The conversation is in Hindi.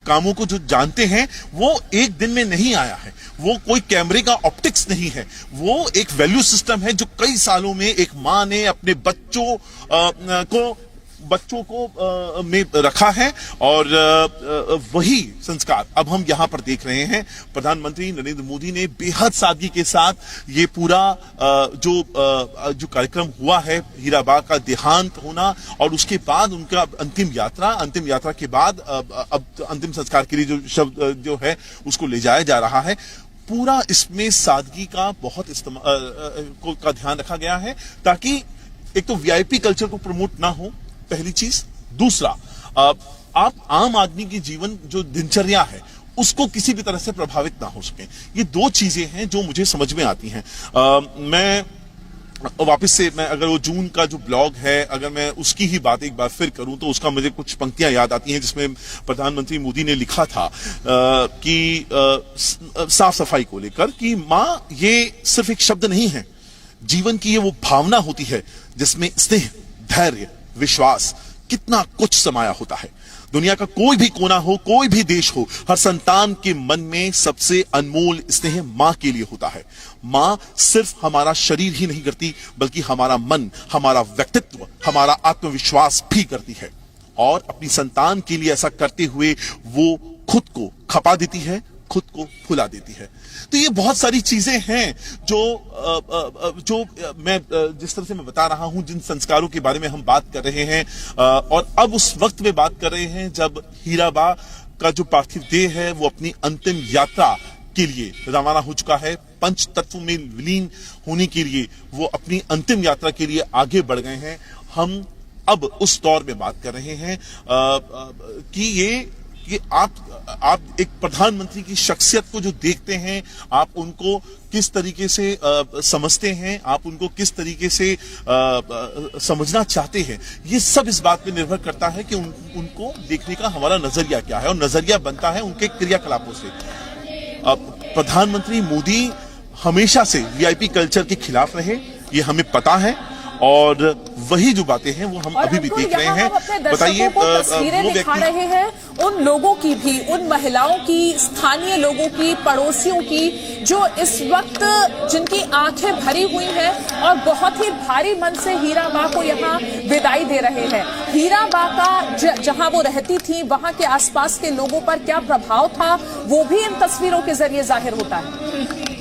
कामों को जो जानते हैं वो एक दिन में नहीं आया है। वो कोई कैमरे का ऑप्टिक्स नहीं है, वो एक वैल्यू सिस्टम है जो कई सालों में एक मां ने अपने बच्चों को में रखा है। और वही संस्कार अब हम यहां पर देख रहे हैं। प्रधानमंत्री नरेंद्र मोदी ने बेहद सादगी के साथ ये पूरा जो कार्यक्रम हुआ है, हीरा बा का देहांत होना और उसके बाद उनका अंतिम यात्रा के बाद अब अंतिम संस्कार के लिए जो शब्द जो है उसको ले जाया जा रहा है। पूरा इसमें सादगी का बहुत का ध्यान रखा गया है ताकि एक तो वीआईपी कल्चर को प्रमोट ना हो, पहली चीज। दूसरा, आप आम आदमी की जीवन जो दिनचर्या है उसको किसी भी तरह से प्रभावित ना हो सके। ये दो चीजें हैं जो मुझे समझ में आती हैं। मैं वापस से अगर वो जून का जो ब्लॉग है, अगर मैं उसकी ही बात एक बार फिर करूं तो उसका मुझे कुछ पंक्तियां याद आती हैं जिसमें प्रधानमंत्री मोदी ने लिखा था कि साफ सफाई को लेकर कि मां ये सिर्फ एक शब्द नहीं है, जीवन की ये वो भावना होती है जिसमें स्नेह, धैर्य, विश्वास, कितना कुछ समाया होता है। दुनिया का कोई भी कोना हो, कोई भी देश हो, हर संतान के मन में सबसे अनमोल स्नेह मां के लिए होता है। मां सिर्फ हमारा शरीर ही नहीं करती बल्कि हमारा मन, हमारा व्यक्तित्व, हमारा आत्मविश्वास भी करती है। और अपनी संतान के लिए ऐसा करते हुए वो खुद को खपा देती है, खुद को फुला देती है। तो ये बहुत सारी चीजें हैं जो मैं जिस तरह से मैं बता रहा हूं, जिन संस्कारों के बारे में हम बात कर रहे हैं और अब उस वक्त में बात कर रहे हैं जब हीरा बा का जो पार्थिव देह है वो अपनी अंतिम यात्रा के लिए रवाना हो चुका है। पंच तत्व में विलीन होने के लिए वो अपनी अंतिम यात्रा के लिए आगे बढ़ गए हैं। हम अब उस दौर में बात कर रहे हैं कि ये आप एक प्रधानमंत्री की शख्सियत को जो देखते हैं, आप उनको किस तरीके से समझते हैं, आप उनको किस तरीके से समझना चाहते हैं, ये सब इस बात पे निर्भर करता है कि उनको देखने का हमारा नजरिया क्या है। और नजरिया बनता है उनके क्रियाकलापों से। प्रधानमंत्री मोदी हमेशा से वीआईपी कल्चर के खिलाफ रहे, ये हमें पता है। और वही जो बातें हैं वो हम अभी भी देख रहे हैं। बताइए, तस्वीरें दिखा रहे हैं उन लोगों की भी, उन महिलाओं की, स्थानीय लोगों की, पड़ोसियों की, जो इस वक्त जिनकी आंखें भरी हुई हैं और बहुत ही भारी मन से हीरा बा को यहाँ विदाई दे रहे हैं। हीरा बा का जहां वो रहती थी वहां के आसपास के लोगों पर क्या प्रभाव था वो भी इन तस्वीरों के जरिए जाहिर होता है।